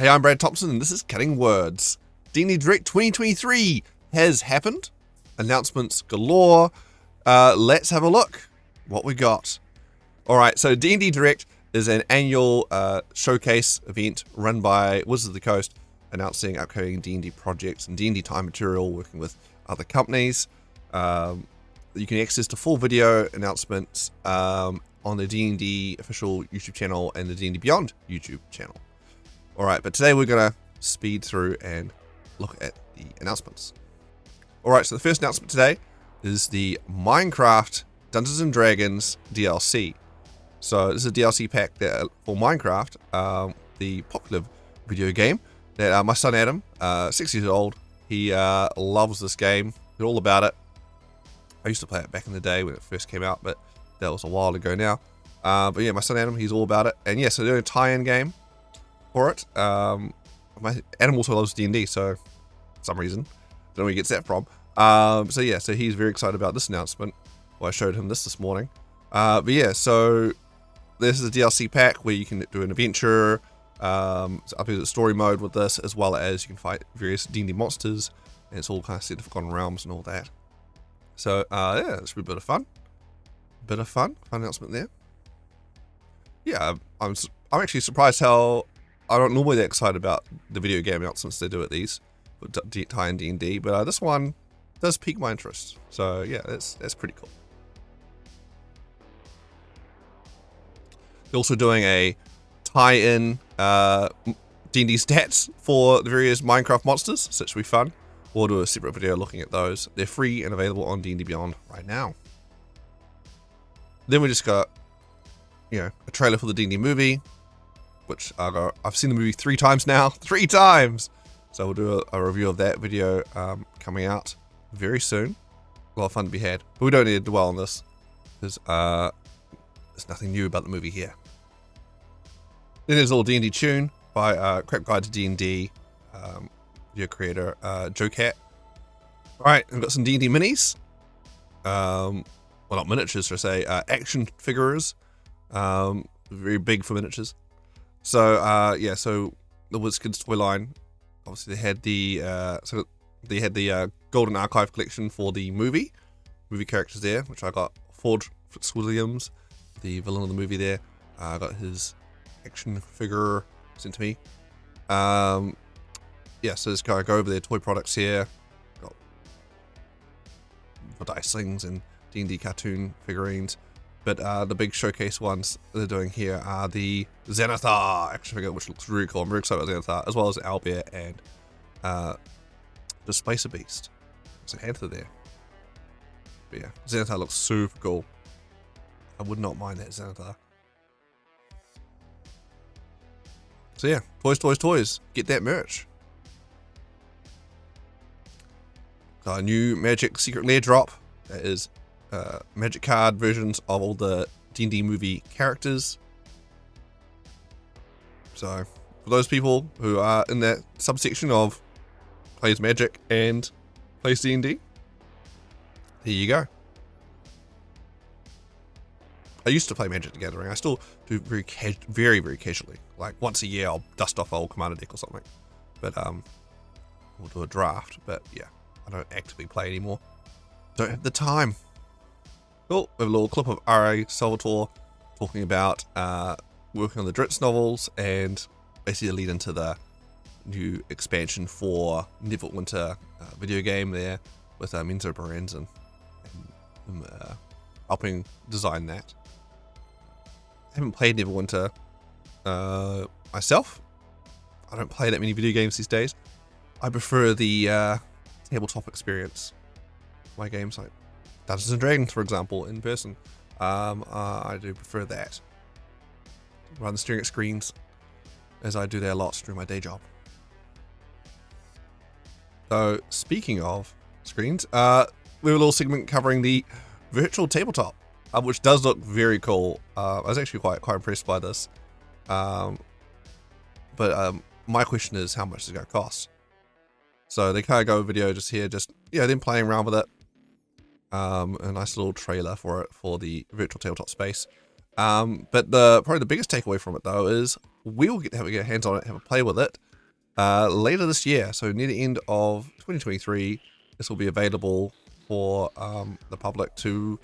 Hey, I'm Brad Thompson, and this is Cutting Words. D&D Direct 2023 has happened. Announcements galore. Let's have a look what we got. Alright, so D&D Direct is an annual showcase event run by Wizards of the Coast, announcing upcoming D&D projects and D&D time material, working with other companies. You can access the full video announcements on the D&D official YouTube channel and the D&D Beyond YouTube channel. Alright, but today we're going to speed through and look at the announcements. Alright, so the first announcement today is the Minecraft Dungeons & Dragons DLC. So this is a DLC pack for Minecraft, the popular video game that my son Adam, 6 years old, he loves this game. He's all about it. I used to play it back in the day when it first came out, but that was a while ago now. But yeah, my son Adam, he's all about it. And yeah, so they're doing a tie-in game for it. My Adam also loves D&D, so for some reason, don't know where he gets that from. So yeah, so he's very excited about this announcement. Well, I showed him this morning. But yeah, so this is a DLC pack where you can do an adventure, up to the story mode with this, as well as you can fight various D&D monsters, and it's all kind of set to Forgotten Realms and all that. So yeah, it's a bit of fun. Fun announcement there. Yeah, I'm actually surprised how I don't normally get excited about the video game announcements they do at these, but tie in D&D, but this one does pique my interest. So yeah, that's pretty cool. They're also doing a tie-in D&D stats for the various Minecraft monsters, so it should be fun. We'll do a separate video looking at those. They're free and available on D&D Beyond right now. Then we just got, a trailer for the D&D movie, which I've seen the movie 3 times now. 3 times! So we'll do a review of that video coming out very soon. A lot of fun to be had. But we don't need to dwell on this, because there's nothing new about the movie here. Then there's a little D&D tune by Crap Guide to D&D video creator Joe Cat. Alright, we've got some D&D minis. Well, not miniatures, per se. Action figures. Very big for miniatures. So yeah, so the WizKids toy line, obviously they had the Golden Archive collection for the movie characters there, which I got. Ford Fitzwilliams, the villain of the movie there. I got his action figure sent to me. Yeah, so just go over their toy products here. Got for dice slings and D&D cartoon figurines. But the big showcase ones they're doing here are the Xanathar action figure, which looks really cool. I'm very excited about Xanathar, as well as Owlbear and Displacer Beast. There's an anther there. But yeah, Xanathar looks super cool. I would not mind that Xanathar. So yeah, toys. Get that merch. Got a new Magic Secret Lair drop. That is Magic card versions of all the D&D movie characters. So for those people who are in that subsection of plays Magic and plays D&D, there you go. I used to play Magic the Gathering. I still do very casually. Like once a year, I'll dust off an old commander deck or something. But we'll do a draft. But yeah, I don't actively play anymore. Don't have the time. Cool. We have a little clip of R.A. Salvatore talking about working on the Dritz novels and basically the lead into the new expansion for Neverwinter video game there with Menzo Brands and helping design that. I haven't played Neverwinter myself. I don't play that many video games these days. I prefer the tabletop experience. My games like Dungeons & Dragons, for example, in person. I do prefer that. Rather than staring at screens, as I do that a lot during my day job. So, speaking of screens, we have a little segment covering the virtual tabletop, which does look very cool. I was actually quite impressed by this. But my question is, how much is it going to cost? So they kind of go video just here, them playing around with it. A nice little trailer for it for the virtual tabletop space. But probably the biggest takeaway from it though is we will get to have a hands on it, have a play with it, later this year. So near the end of 2023, this will be available for the public to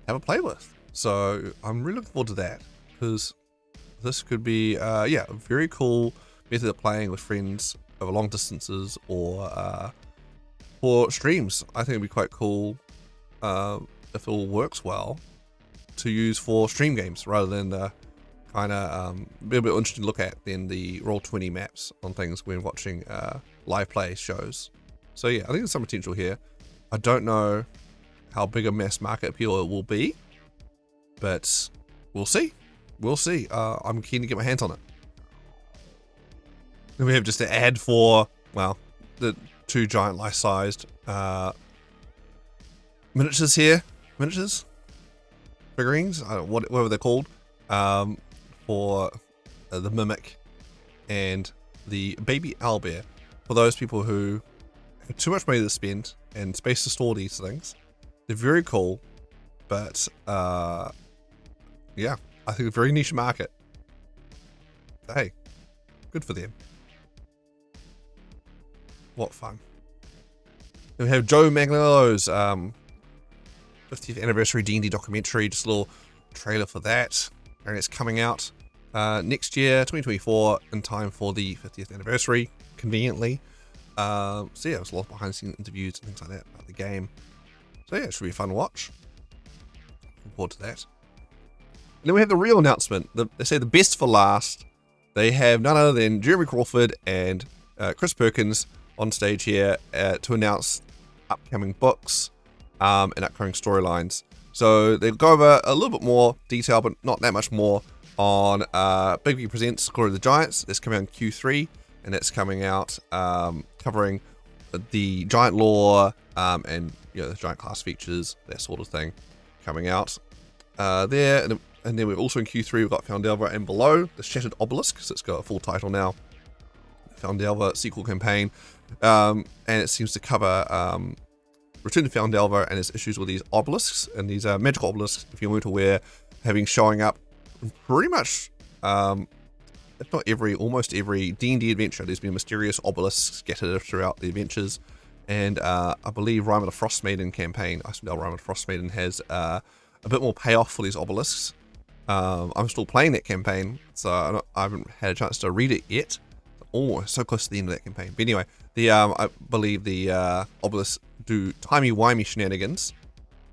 have a play with. So I'm really looking forward to that, because this could be, a very cool method of playing with friends over long distances, or for streams. I think it'd be quite cool if it all works well to use for stream games, rather than kind of be a bit interesting to look at than the Roll20 maps on things when watching live play shows. So yeah, I think there's some potential here. I don't know how big a mass market appeal it will be, but we'll see. We'll see. I'm keen to get my hands on it. Then we have just an ad for, well, the 2 giant life-sized miniatures here. Miniatures? Figurines? I don't know, whatever they're called. For the Mimic and the Baby Owlbear. For those people who have too much money to spend and space to store these things. They're very cool, but yeah, I think a very niche market. Hey, good for them. What fun. Then we have Joe Manganiello's 50th anniversary D&D documentary, just a little trailer for that. And it's coming out next year, 2024, in time for the 50th anniversary, conveniently. So yeah, there's a lot of behind the scenes interviews and things like that about the game. So yeah, it should be a fun watch. Looking forward to that. And then we have the real announcement. They say the best for last. They have none other than Jeremy Crawford and Chris Perkins on stage here to announce upcoming books and upcoming storylines. So they'll go over a little bit more detail, but not that much more, on Big B Presents Glory of the Giants. That's coming out in Q3, and that's coming out covering the giant lore and the giant class features, that sort of thing, coming out there. And then we're also in Q3, we've got Foundelva and Below, the Shattered Obelisk, so it's got a full title now. Foundelva sequel campaign, and it seems to cover Return to Foundelva and its issues with these obelisks, and these magical obelisks, if you weren't aware, showing up pretty much, if not almost every D&D adventure. There's been mysterious obelisks scattered throughout the adventures, and I believe Rime of the Frostmaiden campaign, Icewind Dale Rime of the Frostmaiden, has a bit more payoff for these obelisks. I'm still playing that campaign, so I haven't had a chance to read it yet. Almost so close to the end of that campaign. But anyway, I believe the obelisks do timey-wimey shenanigans,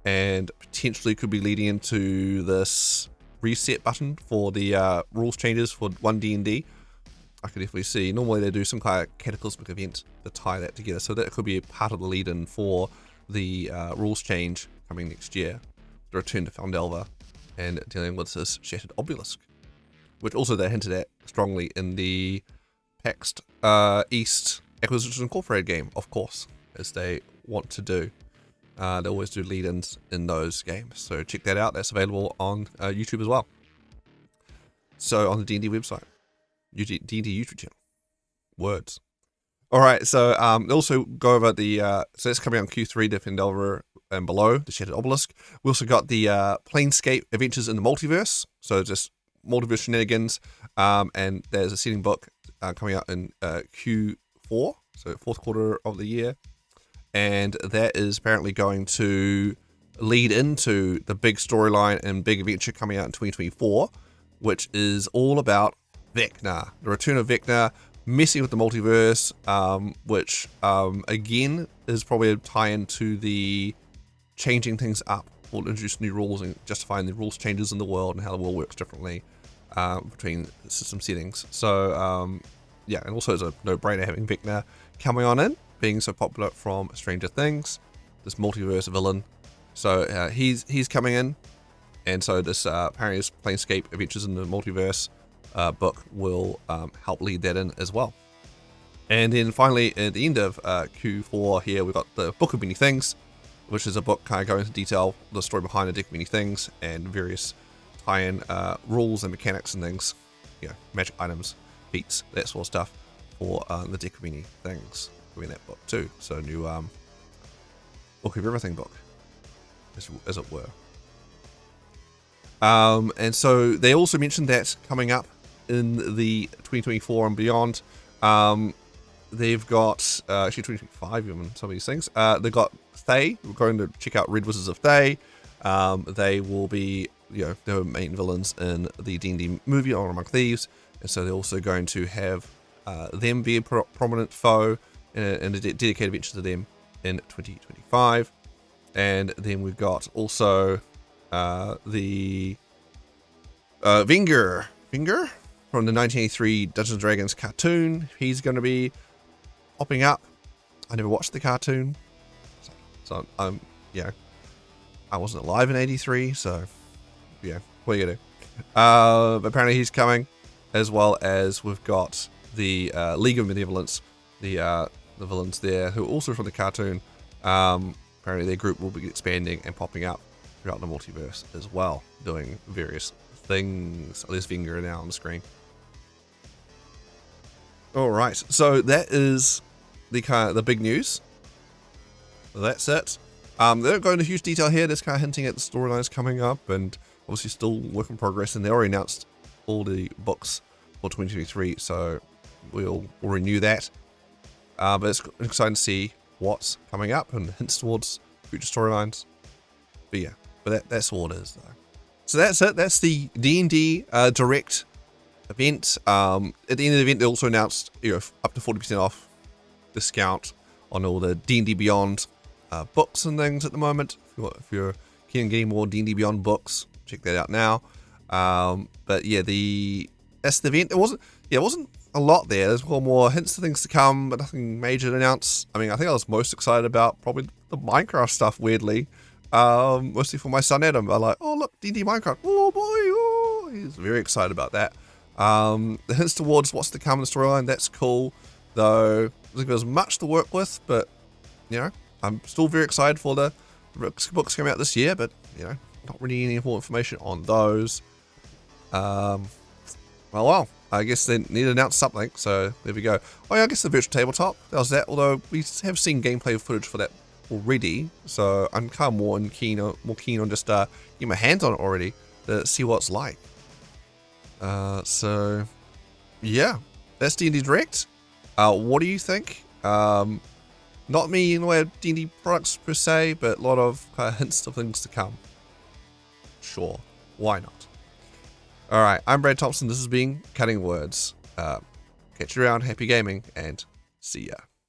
and potentially could be leading into this reset button for the rules changes for 1D&D. I could definitely see. Normally they do some kind of cataclysmic event to tie that together, so that could be a part of the lead-in for the rules change coming next year, the Return to Foundelva, and dealing with this Shattered Obelisk, which also they hinted at strongly in the PAX East Acquisitions Incorporated game, of course, as they want to do. They always do lead-ins in those games, so check that out. That's available on YouTube as well. So on the D&D website, D&D YouTube channel. Words. All right, so they also go over the so that's coming on Q3, the Foundelva and Below, the Shattered Obelisk. We also got the Planescape Adventures in the Multiverse, so just multiverse shenanigans, and there's a setting book coming out in Q4, so 4th quarter of the year, and that is apparently going to lead into the big storyline and big adventure coming out in 2024, which is all about Vecna, the return of Vecna, messing with the multiverse, which again is probably a tie-in to the changing things up, or introduce new rules and justifying the rules changes in the world and how the world works differently between system settings. So yeah, and also it's a no-brainer having Vecna coming on in, being so popular from Stranger Things, this multiverse villain. So he's coming in, and so this apparently this Planescape Adventures in the Multiverse book will help lead that in as well. And then finally, at the end of Q4 here, we've got the Book of Many Things, which is a book kind of going into detail the story behind the Deck of Many Things and various tie-in rules and mechanics and things, magic items, feats, that sort of stuff for the Deck of Many Things in that book too. So new Book of Everything book, as it were. And so they also mentioned that coming up in the 2024 and beyond, they've got actually 2025 even some of these things. They've got Thay. We're going to check out Red Wizards of Thay. They will be, their main villains in the D&D movie Honor Among Thieves, and so they're also going to have them be a prominent foe and a dedicated adventure to them in 2025. And then we've got also the Vinger from the 1983 Dungeons and Dragons cartoon. He's going to be popping up. I never watched the cartoon, so I wasn't alive in '83, so yeah, what are you gonna do? But apparently he's coming, as well as we've got the League of Benevolence, the villains there who are also from the cartoon. Apparently their group will be expanding and popping up throughout the multiverse as well, doing various things. There's Vinger now on the screen. All right, so that is the big news. So that's it. They don't go into huge detail here. They're kind of hinting at the storylines coming up, and obviously still work in progress. And they already announced all the books for 2023, so we'll renew that. But it's exciting to see what's coming up and hints towards future storylines. But yeah, that's all it is though. So that's it. That's the D&D Direct event. At the end of the event, they also announced up to 40% off discount on all the D&D Beyond books and things at the moment. If you're keen on getting more D&D Beyond books, check that out now. But yeah, that's the event. It wasn't a lot there. There's more hints of things to come, but nothing major to announce. I mean, I think I was most excited about probably the Minecraft stuff, weirdly. Mostly for my son Adam. I'm like, oh look, D&D Minecraft. Oh boy, oh. He's very excited about that. The hints towards what's to come in the storyline, that's cool. Though, I think there's much to work with, but, I'm still very excited for the books coming out this year, but, not really any more information on those. Well, I guess they need to announce something, so there we go. Oh yeah, I guess the virtual tabletop, that was that, although we have seen gameplay footage for that already, so I'm kind of more keen on just getting my hands on it already to see what it's like. So yeah, that's D&D Direct. What do you think? Not me in the way of D&D products per se, but a lot of hints of things to come. Sure, why not? Alright, I'm Brad Thompson, this has been Cutting Words. Catch you around, happy gaming, and see ya.